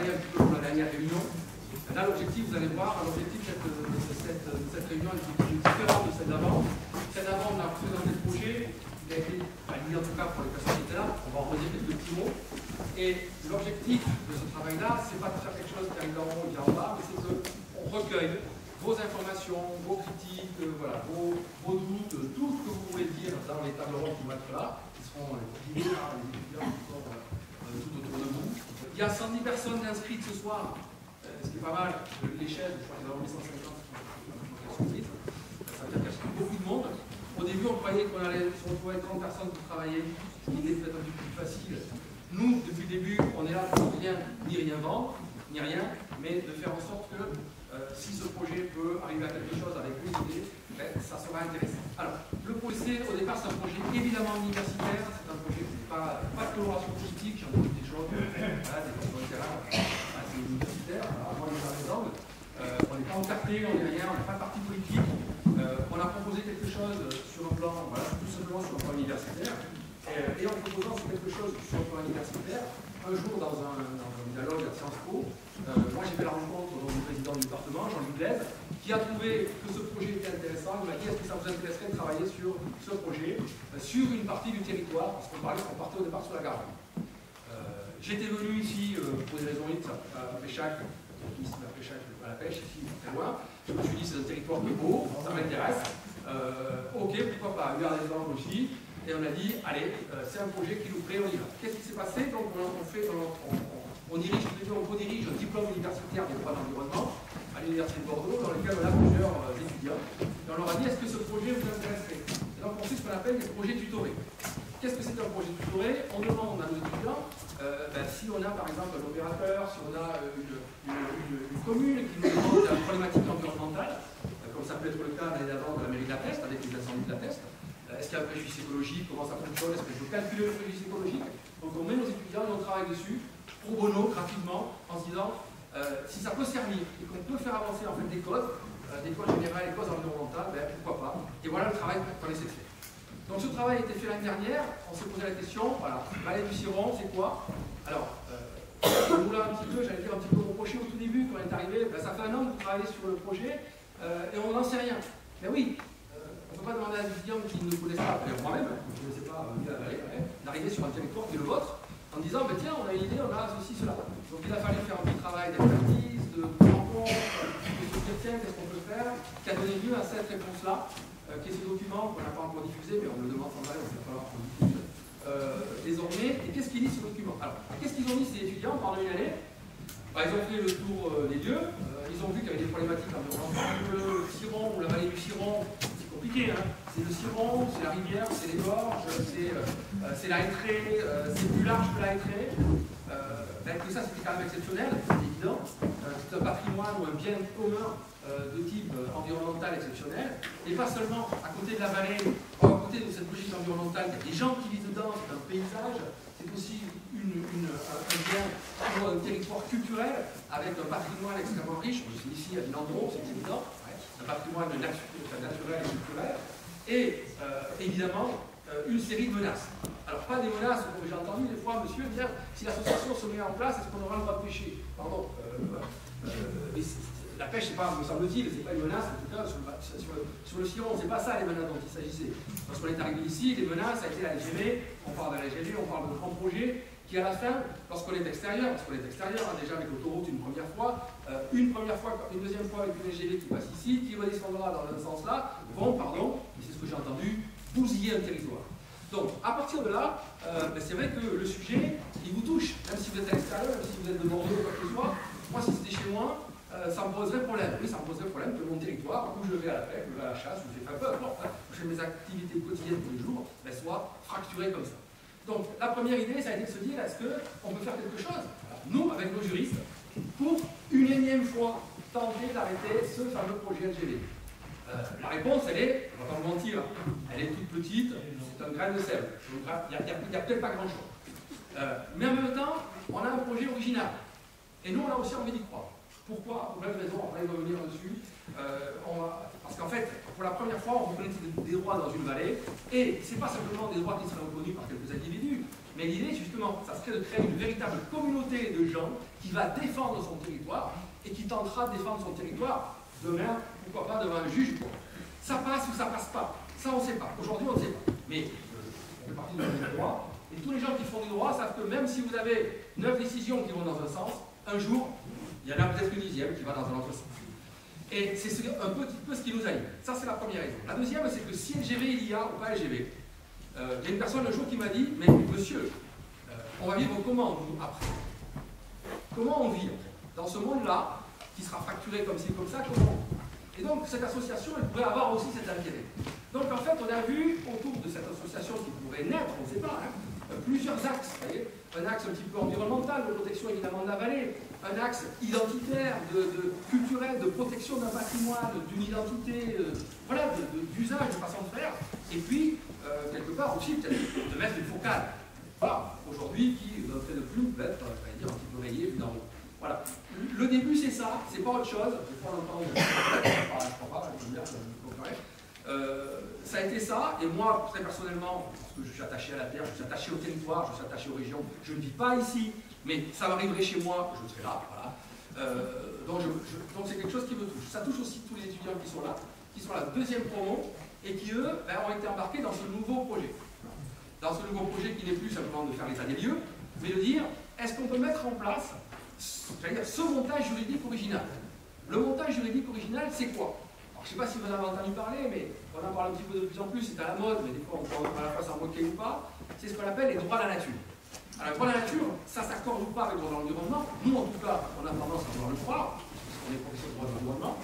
travaillé un petit peu pour la dernière réunion. Là, l'objectif, vous allez voir, l'objectif de cette réunion est différent de celle d'avant. Celle d'avant, on a présenté le projet, il a été validé en tout cas pour les personnes qui étaient là, on va en redire quelques petits mots. Et l'objectif de ce travail-là, c'est pas de faire quelque chose qui arrive d'en haut et d'en bas, mais c'est qu'on recueille vos informations, vos critiques, voilà, vos doutes, tout ce que vous pouvez dire dans les tables rondes qui vont être là, qui seront guidés par les étudiants qui sont tout autour de vous. Il y a 110 personnes inscrites ce soir. Ce qui est pas mal, les chaises, je crois qu'ils ont mis 150 qui sont inscrites. Ça veut dire qu'il y a beaucoup de monde. Au début, on croyait qu'on allait se retrouver avec 30 personnes pour travailler, ce qui est peut-être un petit peu plus facile. Nous, depuis le début, on est là pour rien, ni rien vendre, ni rien, mais de faire en sorte que si ce projet peut arriver à quelque chose avec une idée, ben, ça sera intéressant. Alors, le projet, au départ, c'est un projet évidemment universitaire, c'est un projet qui n'est pas de coloration politique, j'en ai dit des choses, voilà, des choses de terrain. C'est universitaire, à moi les angles. On n'est pas encarté, on n'est rien, on n'est pas de parti politique. On a proposé quelque chose sur un plan, voilà, tout simplement sur un plan universitaire. Et en proposant quelque chose sur un plan universitaire, un jour dans un dialogue à Sciences Po, moi j'ai fait la rencontre du président du département, Jean-Luc Blaise, qui a trouvé que ce projet était intéressant. Il m'a dit est-ce que ça vous intéresserait de travailler sur ce projet, sur une partie du territoire, parce qu'on partait au départ sur la Garonne. J'étais venu ici pour des raisons X à Péchac, à la pêche, ici, très loin. Je me suis dit c'est un territoire qui est beau, ça m'intéresse. Ok, pourquoi pas, il y a des angles aussi. Et on a dit, allez, c'est un projet qui nous plaît, on y va. Qu'est-ce qui s'est passé? Donc on dirige un diplôme universitaire de droit de l'environnement à l'Université de Bordeaux, dans lequel on a plusieurs étudiants. Et on leur a dit, est-ce que ce projet vous intéresserait? Et donc on fait ce qu'on appelle des projets tutorés. Qu'est-ce que c'est un projet tutoré? On demande à nos étudiants, si on a par exemple un opérateur, si on a une commune qui nous demande une problématique environnementale, comme ça peut être le cas l'année d'avant de la mairie de la Peste, avec les incendies de la Peste, est-ce qu'il y a un préjudice écologique, comment ça fonctionne, est-ce que je peux calculer le préjudice écologique? Donc on met nos étudiants et on travaille dessus, pro bono, gratuitement, en se disant, si ça peut servir et qu'on peut faire avancer en fait des causes générales, des causes environnementales, ben, pourquoi pas? Et voilà le travail qu'on essaie de faire. Donc ce travail a été fait l'année dernière, on s'est posé la question, voilà, vallée du Ciron, c'est quoi? Alors, on vous l'a un petit peu, j'allais dire un petit peu reproché au tout début quand on est arrivé, ben, ça fait un an que vous travaillez sur le projet et on n'en sait rien. Mais oui, on ne peut pas demander à un étudiant qui ne connaît pas, moi-même, je ne sais pas, d'arriver sur un territoire qui est le vôtre, en disant, ben, tiens, on a une idée, on a ceci, cela. Donc il a fallu faire un petit travail d'expertise, de rencontre, de se dire, tiens, qu'est-ce qu'on peut faire, qui a donné lieu à cette réponse-là. Qui est ce document qu'on n'a pas encore diffusé, mais on me le demande sans arrêt, donc il va falloir qu'on diffuse désormais. Et qu'est-ce qu'il dit ce document? Alors, qu'est-ce qu'ils ont dit ces étudiants pendant une année? Ils ont fait le tour des lieux, ils ont vu qu'il y avait des problématiques environnementales. Le Ciron ou la vallée du Ciron, c'est compliqué, hein. C'est le Ciron, c'est la rivière, c'est les gorges, c'est la Hétrée, c'est plus large que la Hétrée. Que ça, c'était quand même exceptionnel, c'est évident. C'est un patrimoine ou un bien commun de type environnemental exceptionnel, et pas seulement à côté de la vallée, à côté de cette logique environnementale, il y a des gens qui vivent dedans, c'est un paysage, c'est aussi un bien pour un territoire culturel avec un patrimoine extrêmement riche. Je suis ici à Villandreau, c'est évident, un patrimoine naturel et culturel, et évidemment une série de menaces. Alors pas des menaces, comme j'ai entendu des fois, monsieur, dire si l'association se met en place, est-ce qu'on aura le droit de pêcher? Pardon. Mais la pêche, c'est pas, me semble-t-il, c'est pas une menace, en tout cas, sur le Ciron, c'est pas ça les menaces dont il s'agissait. Lorsqu'on est arrivé ici, les menaces, ça a été la LGV, on parle de la LGV, on parle de grands projets, qui à la fin, lorsqu'on est extérieur, déjà avec l'autoroute une première fois, une deuxième fois avec une LGV qui passe ici, qui redescendra dans le sens là, vont, pardon, mais c'est ce que j'ai entendu, bousiller un territoire. Donc, à partir de là, c'est vrai que le sujet, il vous touche, même si vous êtes à l'extérieur, même si vous êtes de Bordeaux ou quoi que ce soit. Moi, si c'était chez moi, ça me poserait problème. Oui, ça me poserait problème que mon territoire, où je vais à la pêche, où je vais à la chasse, où je fais peu importe, où je fais mes activités quotidiennes tous les jours, soit fracturé comme ça. Donc, la première idée, ça a été de se dire, est-ce qu'on peut faire quelque chose? Alors, nous, avec nos juristes, pour une énième fois, tenter d'arrêter ce fameux projet LGV. La réponse, elle est, on va pas me mentir, elle est toute petite, c'est un grain de sel. Il n'y a peut-être pas grand-chose. Mais en même temps, on a un projet original. Et nous, on a aussi envie d'y croire. Pourquoi? Pour plein de raisons, on va y revenir dessus. Parce qu'en fait, pour la première fois, on reconnaît des droits dans une vallée. Et ce n'est pas simplement des droits qui seraient reconnus par quelques individus, Mais l'idée, justement, ça serait de créer une véritable communauté de gens qui va défendre son territoire et qui tentera de défendre son territoire demain, pourquoi pas devant un juge. Ça passe ou ça passe pas. Ça, on ne sait pas. Aujourd'hui, on ne sait pas. Mais on fait partie du droit. Et tous les gens qui font du droit savent que même si vous avez 9 décisions qui vont dans un sens, un jour, il y en a peut-être une 10e qui va dans un autre sens. Et c'est un petit peu ce qui nous anime. Ça, c'est la première raison. La deuxième, c'est que si LGV il y a ou pas LGV, il y a une personne un jour qui m'a dit, mais monsieur, on va vivre comment, nous, après? Comment on vit dans ce monde-là, qui sera fracturé comme ci, comme ça, comment on vit? Et donc, cette association, elle pourrait avoir aussi cet intérêt. Donc, en fait, on a vu autour de cette association qui pourrait naître, on ne sait pas, plusieurs axes. Vous voyez, un axe un petit peu environnemental, de protection évidemment de la vallée, un axe identitaire, culturel, de protection d'un patrimoine, d'une identité, voilà, d'usage, de façon de faire. Et puis, quelque part aussi, peut-être, de mettre une focale. Voilà, aujourd'hui, qui, d'un trait de plume, peut être, un petit peu rayé, vu d'en haut. Voilà. Le début, c'est ça, c'est pas autre chose. Je vais pas l'entendre, ça a été ça, et moi, très personnellement, parce que je suis attaché à la terre, je suis attaché au territoire, je suis attaché aux régions, je ne vis pas ici, mais ça m'arriverait chez moi, je serai là, voilà. Donc c'est quelque chose qui me touche. Ça touche aussi tous les étudiants qui sont là, deuxième promo, et qui, eux, ont été embarqués dans ce nouveau projet. Dans ce nouveau projet qui n'est plus simplement de faire l'état des lieux, mais de dire, est-ce qu'on peut mettre en place, c'est-à-dire ce montage juridique original? Le montage juridique original, c'est quoi? Alors, je ne sais pas si vous en avez entendu parler, mais on en parle un petit peu de plus en plus, c'est à la mode, mais des fois on peut à la fois s'en moquer ou pas. C'est ce qu'on appelle les droits de la nature. Alors, les droits de la nature, ça s'accorde ou pas avec le droit de l'environnement. Nous, en tout cas, on a tendance à vouloir le croire, parce qu'on est professeur de droit de l'environnement.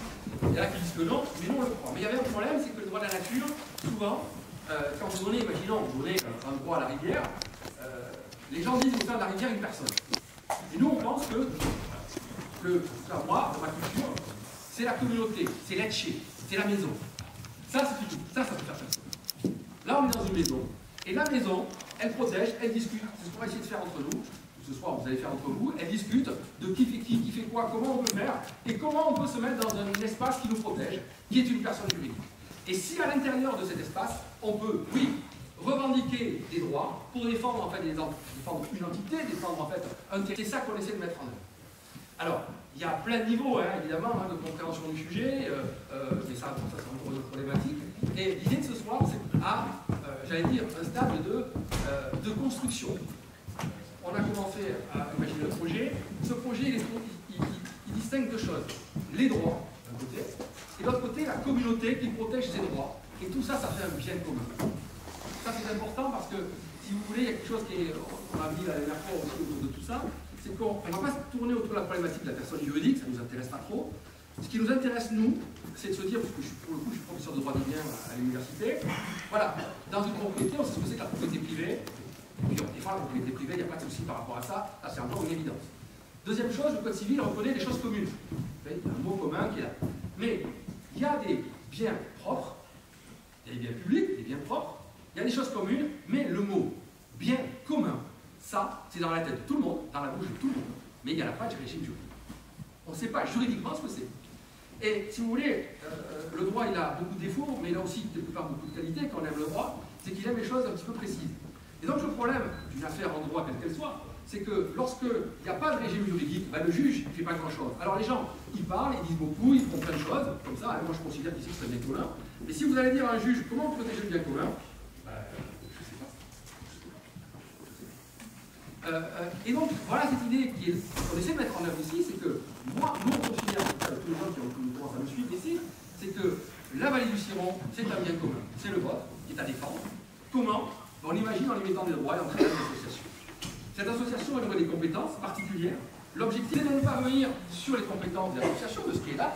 Il y en a qui disent que non, mais nous, on le croit. Mais il y avait un problème, c'est que le droit de la nature, souvent, quand vous donnez, imaginons, vous donnez un droit à la rivière, les gens disent qu'il faut faire de la rivière une personne. Et nous, on pense que moi, dans ma culture, c'est la communauté, c'est l'etche, c'est la maison. Ça, c'est tout. Ça peut faire personne. Là, on est dans une maison. Et la maison, elle protège, elle discute. C'est ce qu'on va essayer de faire entre nous. Ce soir, vous allez faire entre vous. Elle discute de qui fait qui fait quoi, comment on peut faire, et comment on peut se mettre dans un espace qui nous protège, qui est une personne juridique. Et si à l'intérieur de cet espace, on peut, oui, revendiquer des droits pour défendre, en fait, défendre une entité, défendre en fait un territoire, c'est ça qu'on essaie de mettre en œuvre. Alors, il y a plein de niveaux, évidemment, de compréhension du sujet, mais ça c'est encore une autre problématique. Et l'idée de ce soir, c'est j'allais dire, un stade de construction. On a commencé à imaginer le projet. Ce projet, il distingue deux choses. Les droits, d'un côté, et de l'autre côté, la communauté qui protège ses droits. Et tout ça, ça fait un bien commun. Ça, c'est important parce que, si vous voulez, il y a quelque chose qu'on a mis la dernière fois aussi autour de tout ça, c'est qu'on ne va pas se tourner autour de la problématique de la personne juridique, ça ne nous intéresse pas trop. Ce qui nous intéresse, nous, c'est de se dire, parce que pour le coup, je suis professeur de droit des biens à l'université, voilà, dans une propriété, on sait ce que c'est que la propriété privée. Des fois, la propriété privée, il n'y a pas de souci par rapport à ça, c'est encore une évidence. Deuxième chose, le Code civil reconnaît des choses communes. Il y a un mot commun qui est là. Mais il y a des biens propres, il y a des biens publics, des biens propres, il y a des choses communes, mais le mot bien commun, ça, c'est dans la tête de tout le monde, dans la bouche de tout le monde, mais il n'y a pas de régime juridique. On ne sait pas juridiquement ce que c'est. Et si vous voulez, le droit, il a beaucoup de défauts, mais il a aussi quelque part beaucoup de qualités quand on aime le droit, c'est qu'il aime les choses un petit peu précises. Et donc le problème d'une affaire en droit, quelle qu'elle soit, c'est que lorsqu'il n'y a pas de régime juridique, le juge ne fait pas grand-chose. Alors les gens, ils parlent, ils disent beaucoup, ils font plein de choses, comme ça, moi je considère qu'ici c'est un bien commun. Mais si vous allez dire à un juge comment protéger le bien commun, je ne sais pas. Et donc, voilà cette idée qu'on essaie de mettre en œuvre ici, c'est que moi, nous on considère, en tout cas tous les gens qui ont commencé à me suivre ici, c'est que la vallée du Ciron, c'est un bien commun. C'est le vôtre, qui est à défendre. Comment? On imagine en y mettant des droits et en créant une association. Cette association, elle aurait des compétences particulières. L'objectif, c'est de ne pas revenir sur les compétences de l'association, de ce qui est là,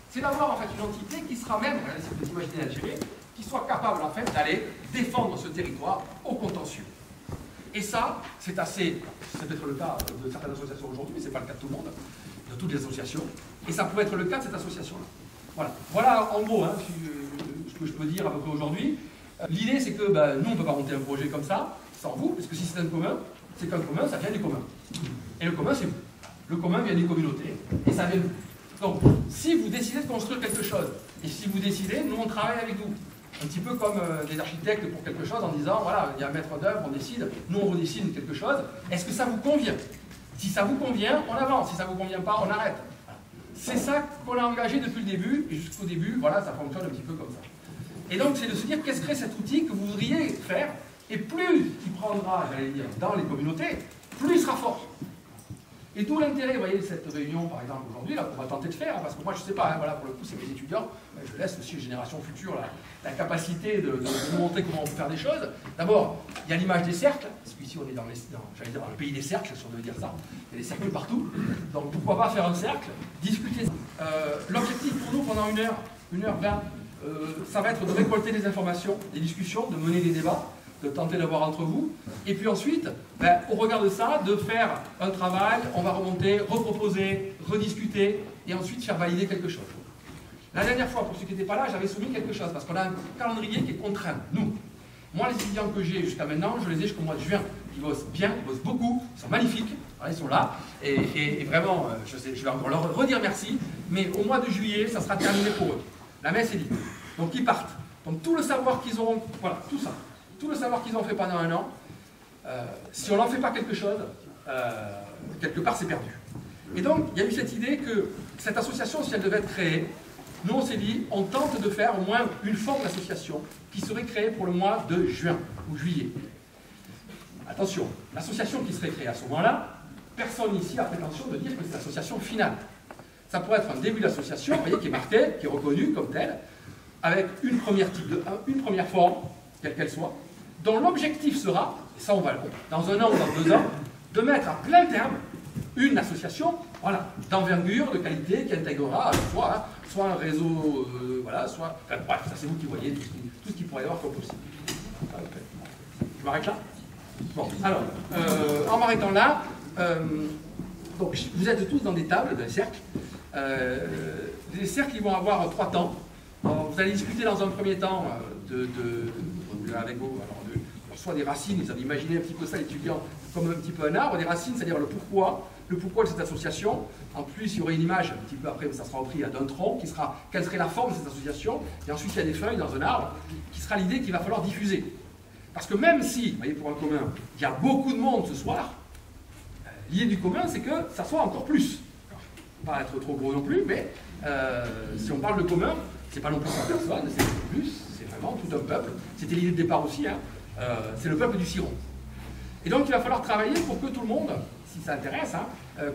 c'est d'avoir en fait une entité qui sera même, regardez si vous imaginez Algérie, qui soit capable en fait d'aller défendre ce territoire au contentieux. Et ça, c'est peut-être le cas de certaines associations aujourd'hui, mais ce n'est pas le cas de tout le monde, de toutes les associations. Et ça pourrait être le cas de cette association-là. Voilà en gros ce que je peux dire à peu près aujourd'hui. L'idée, c'est que nous, on ne peut pas monter un projet comme ça, sans vous, parce que si c'est un commun, c'est qu'un commun, ça vient du commun. Et le commun, c'est vous. Le commun vient des communautés, et ça vient de vous. Donc, si vous décidez de construire quelque chose, et si vous décidez, nous, on travaille avec vous. Un petit peu comme des architectes pour quelque chose en disant, voilà, il y a un maître d'œuvre, on décide, nous on redessine quelque chose, est-ce que ça vous convient? Si ça vous convient, on avance, si ça ne vous convient pas, on arrête. C'est ça qu'on a engagé depuis le début, et jusqu'au début, voilà, ça fonctionne un petit peu comme ça. Et donc c'est de se dire, qu'est-ce que serait cet outil que vous voudriez faire, et plus il prendra, j'allais dire, dans les communautés, plus il sera fort. Et d'où l'intérêt, vous voyez, de cette réunion, par exemple, aujourd'hui, là, qu'on va tenter de faire, hein, parce que moi, je ne sais pas, hein, voilà, pour le coup, c'est mes étudiants, je laisse aussi aux générations futures la capacité de montrer comment on peut faire des choses. D'abord, il y a l'image des cercles, parce qu'ici, on est dans le pays des cercles, si on veut dire ça. Il y a des cercles partout, donc pourquoi pas faire un cercle, discuter. L'objectif pour nous, pendant 1h20, ça va être de récolter des informations, des discussions, de mener des débats, de tenter d'avoir entre vous, et puis ensuite, au regard de ça, de faire un travail, on va remonter, reproposer, rediscuter, et ensuite faire valider quelque chose. La dernière fois, pour ceux qui n'étaient pas là, j'avais soumis quelque chose, parce qu'on a un calendrier qui est contraint, nous. Moi, les étudiants que j'ai jusqu'à maintenant, je les ai jusqu'au mois de juin. Ils bossent bien, ils bossent beaucoup, ils sont magnifiques, voilà, ils sont là, et vraiment, je vais encore leur redire merci, mais au mois de juillet, ça sera terminé pour eux. La messe est dite. Donc ils partent. Donc tout le savoir qu'ils auront, voilà, tout ça. Tout le savoir qu'ils ont fait pendant 1 an, si on n'en fait pas quelque chose, quelque part c'est perdu. Et donc, il y a eu cette idée que cette association, si elle devait être créée, nous on s'est dit, on tente de faire au moins une forme d'association qui serait créée pour le mois de juin ou juillet. Attention, l'association qui serait créée à ce moment-là, personne ici a prétention de dire que c'est l'association finale. Ça pourrait être un début d'association, vous voyez, qui est marqué, qui est reconnu comme tel, avec une première forme, quelle qu'elle soit, dont l'objectif sera, et ça on va dans 1 an ou dans 2 ans, de mettre à plein terme une association, voilà, d'envergure, de qualité, qui intégrera soit un réseau, voilà, soit... Enfin, bref, ça c'est vous qui voyez tout ce qu'il pourrait y avoir comme possible. Je m'arrête là? Bon, alors, en m'arrêtant là, donc, vous êtes tous dans des tables, des cercles. Les cercles, ils vont avoir 3 temps. Alors, vous allez discuter dans un premier temps avec vous, alors soit des racines, vous avez imaginé un petit peu ça, l'étudiant, comme un petit peu un arbre, des racines, c'est-à-dire le pourquoi de cette association. En plus, il y aurait une image, un petit peu après, ça sera repris, d'un tronc, qui sera, quelle serait la forme de cette association, et ensuite il y a des feuilles dans un arbre, qui sera l'idée qu'il va falloir diffuser. Parce que même si, vous voyez, pour un commun, il y a beaucoup de monde ce soir, l'idée du commun, c'est que ça soit encore plus. Pas être trop gros non plus, mais si on parle de commun, c'est pas non plus 100 personnes, c'est plus, c'est vraiment tout un peuple. C'était l'idée de départ aussi, hein. C'est le peuple du Ciron. Et donc il va falloir travailler pour que tout le monde, si ça intéresse, hein,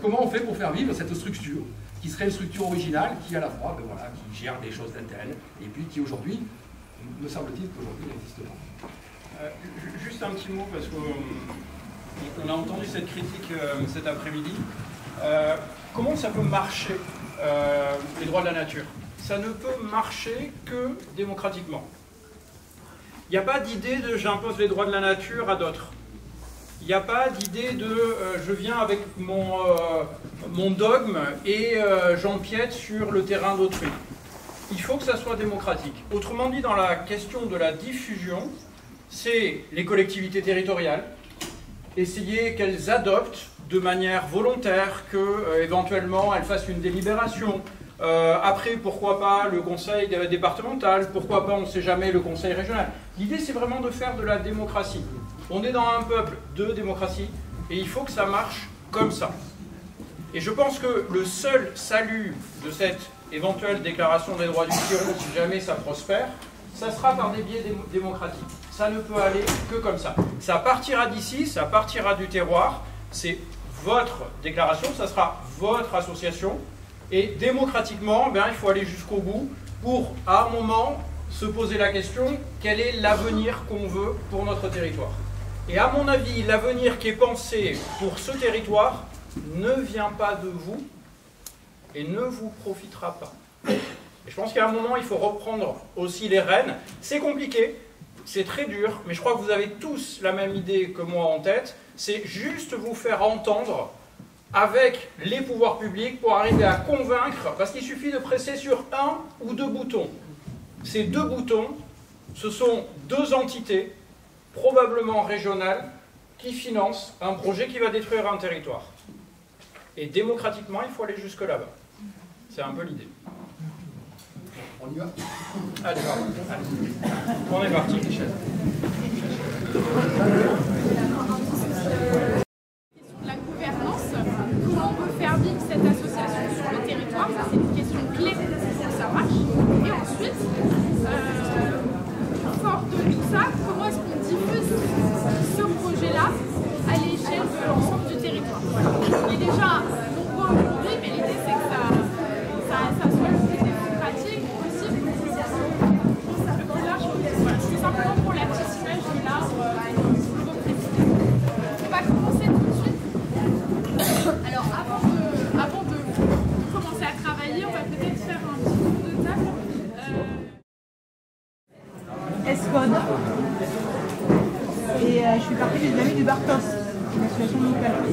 comment on fait pour faire vivre cette structure, qui serait une structure originale, qui à la fois, voilà, qui gère des choses internes, et puis qui aujourd'hui, me semble-t-il qu'aujourd'hui n'existe pas. Juste un petit mot, parce qu'on a entendu cette critique cet après-midi. Comment ça peut marcher, les droits de la nature? Ça ne peut marcher que démocratiquement. Il n'y a pas d'idée de j'impose les droits de la nature à d'autres. Il n'y a pas d'idée de je viens avec mon dogme et j'empiète sur le terrain d'autrui. Il faut que ça soit démocratique. Autrement dit, dans la question de la diffusion, c'est les collectivités territoriales, essayer qu'elles adoptent de manière volontaire, qu'éventuellement elles fassent une délibération. Après, pourquoi pas le conseil départemental, pourquoi pas, on ne sait jamais, le conseil régional. L'idée, c'est vraiment de faire de la démocratie. On est dans un peuple de démocratie, et il faut que ça marche comme ça. Et je pense que le seul salut de cette éventuelle déclaration des droits du Ciron, si jamais ça prospère, ça sera par des biais démocratiques. Ça ne peut aller que comme ça. Ça partira d'ici, ça partira du terroir, c'est votre déclaration, ça sera votre association, et démocratiquement, il faut aller jusqu'au bout pour, à un moment, se poser la question, quel est l'avenir qu'on veut pour notre territoire? Et à mon avis, l'avenir qui est pensé pour ce territoire ne vient pas de vous et ne vous profitera pas. Et je pense qu'à un moment, il faut reprendre aussi les rênes. C'est compliqué, c'est très dur, mais je crois que vous avez tous la même idée que moi en tête. C'est juste vous faire entendre avec les pouvoirs publics pour arriver à convaincre, parce qu'il suffit de presser sur 1 ou 2 boutons. Ces 2 boutons, ce sont 2 entités, probablement régionales, qui financent un projet qui va détruire un territoire. Et démocratiquement, il faut aller jusque là-bas. C'est un peu l'idée. On y va? Allez, on est parti. La gouvernance, comment on peut faire vivre cette association sur le territoire, ça c'est une question clé pour que ça marche. Et ensuite, fort de tout ça, comment est-ce qu'on diffuse ce projet-là à l'échelle de l'ensemble du territoire? Il est déjà nombreux aujourd'hui, mais l'idée c'est que ça soit le plus démocratique possible. Plus large possible. Voilà, c'est simplement pour la petite image de l'arbre. On va commencer tout de suite. Alors avant de commencer à travailler, on va peut-être faire un petit tour de table. Escode. Et je suis partie des Amis du Bartos, une association locale.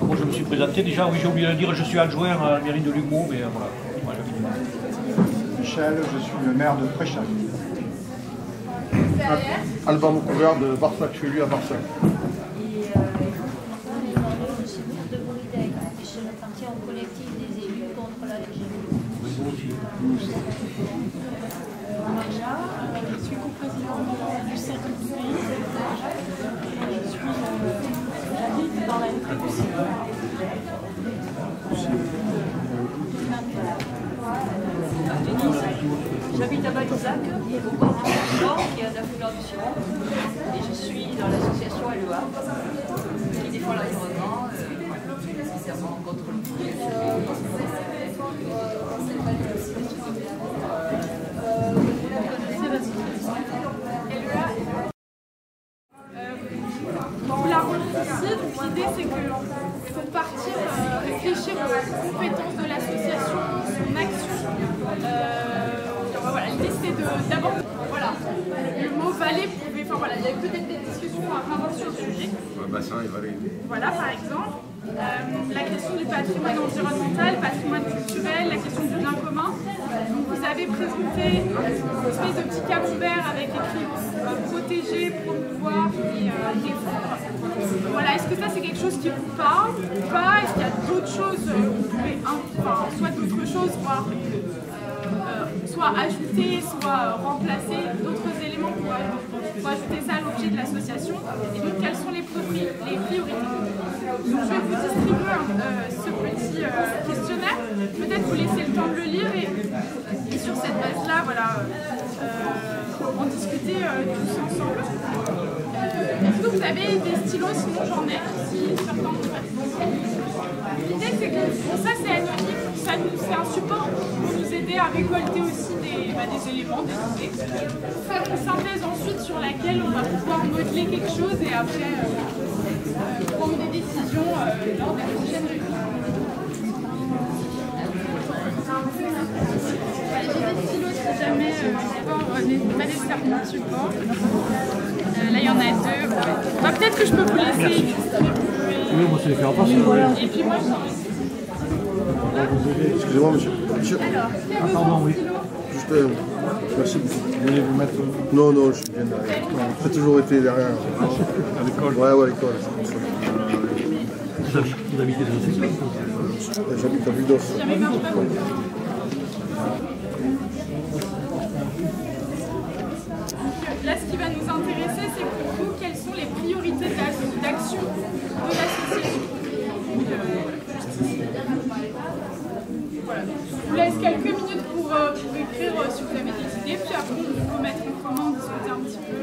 Moi je me suis présenté déjà, oui j'ai oublié de le dire, je suis adjoint à la mairie de Lugmo, mais voilà. Michel, je suis le maire de Préchac. Alban Moucouvert de Barsac, je suis élu à Barsac. Je suis maire de Bourg-Lidec et je suis partie en collectif des élus contre la légende. Marja, je suis coprésidente du cercle du pays. J'habite dans la Lucie. J'habite à Balzac, au bord du Champ, qui est un affluent du Sion, et je suis dans l'association LEA, qui défend l'environnement, nécessairement contre le Vous la retrouvez ici, donc l'idée c'est qu'il faut partir réfléchir aux compétences de l'association, son action. Voilà, l'idée c'était d'abord, voilà, le mot vallée pouvait, enfin voilà, il y avait peut-être des discussions à avoir sur le sujet. Bassin et vallée. Voilà, par exemple, la question du patrimoine environnemental, patrimoine culturel, la question du bien commun. Donc vous avez présenté une espèce de petit camembert avec écrit protéger, promouvoir et défendre. Voilà, est-ce que ça c'est quelque chose qui vous parle ou pas? Est-ce qu'il y a d'autres choses, vous pouvez, enfin, soit d'autres choses, soit ajouter, soit remplacer d'autres éléments pour ajouter ça à l'objet de l'association? Et donc quelles sont les priorités? Donc je vais vous distribuer ce petit questionnaire, peut-être vous laisser le temps de le lire et sur cette base-là, voilà, en discuter tous ensemble. Est-ce que vous avez des stylos? Sinon j'en ai, si certains d'entre vous. L'idée c'est que ça c'est anonyme, c'est un support pour nous aider à récolter aussi des éléments, des idées, faire une synthèse ensuite sur laquelle on va pouvoir modeler quelque chose et après prendre des décisions lors des prochaines réunions. J'ai des stylos si jamais support pas nécessairement support. Là il y en a deux. Bah, peut-être que je peux vous laisser distribuer. Oui, moi c'est faire passer. Et puis moi Excusez-moi, monsieur. Alors, pardon, oui. Juste, merci beaucoup. Vous voulez vous mettre... Non, non, je suis bien derrière. J'ai toujours été derrière. à l'école? Ouais, à l'école. Vous habitez dans le secteur? J'habite à Budos. jamais marche pas. Là, ce qui va nous intéresser, c'est pour vous, quelles sont les priorités d'action de l'association. Voilà. Je vous laisse quelques minutes pour écrire si vous avez des idées, puis après on peut mettre en commun, discuter un petit peu.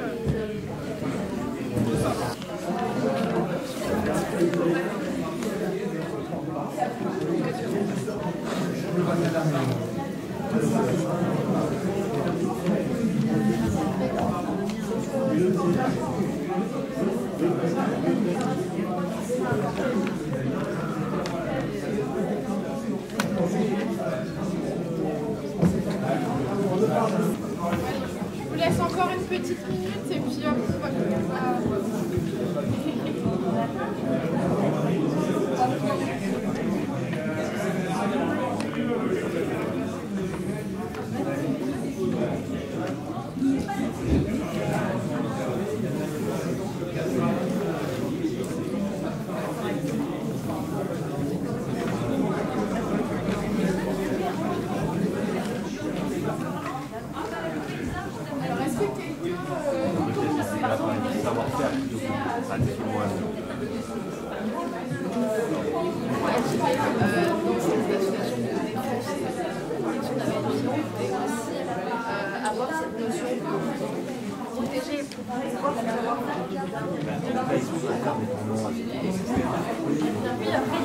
Oui, après,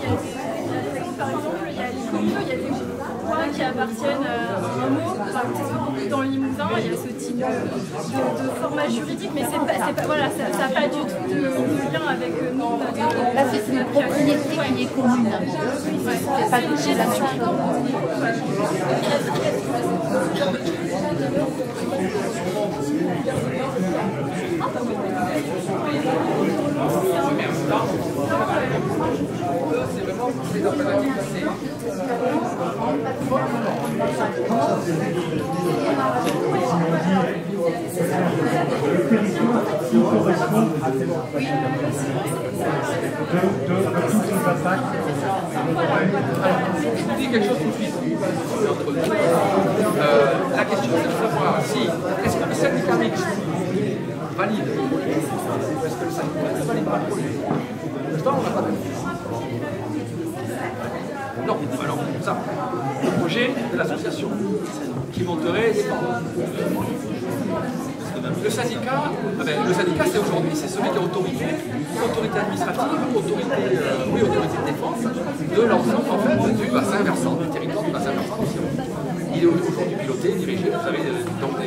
par exemple, il y a les communes, il y a des voies qui appartiennent à un mot. Dans le Limousin, il y a ce type de format juridique, mais c'est pas, voilà, ça n'a pas du tout de lien avec nous. Là, c'est une propriété qui est commune. C'est pas du tout la même chose. Mais en même temps, c'est vraiment les impératifs classés. Je vous dis quelque chose tout de suite. La question c'est de savoir si, est-ce que le syndicat mixte valide, est-ce que le syndicat mixte valide pas le projet? Pour l'instant, on n'a pas de non, alors, ça, le projet de l'association qui monterait des parents. Le syndicat c'est aujourd'hui, c'est celui qui a autorité administrative, autorité de défense de l'ensemble en fait, du bassin versant, du territoire du bassin versant. Il est aujourd'hui piloté, dirigé, vous savez, donc des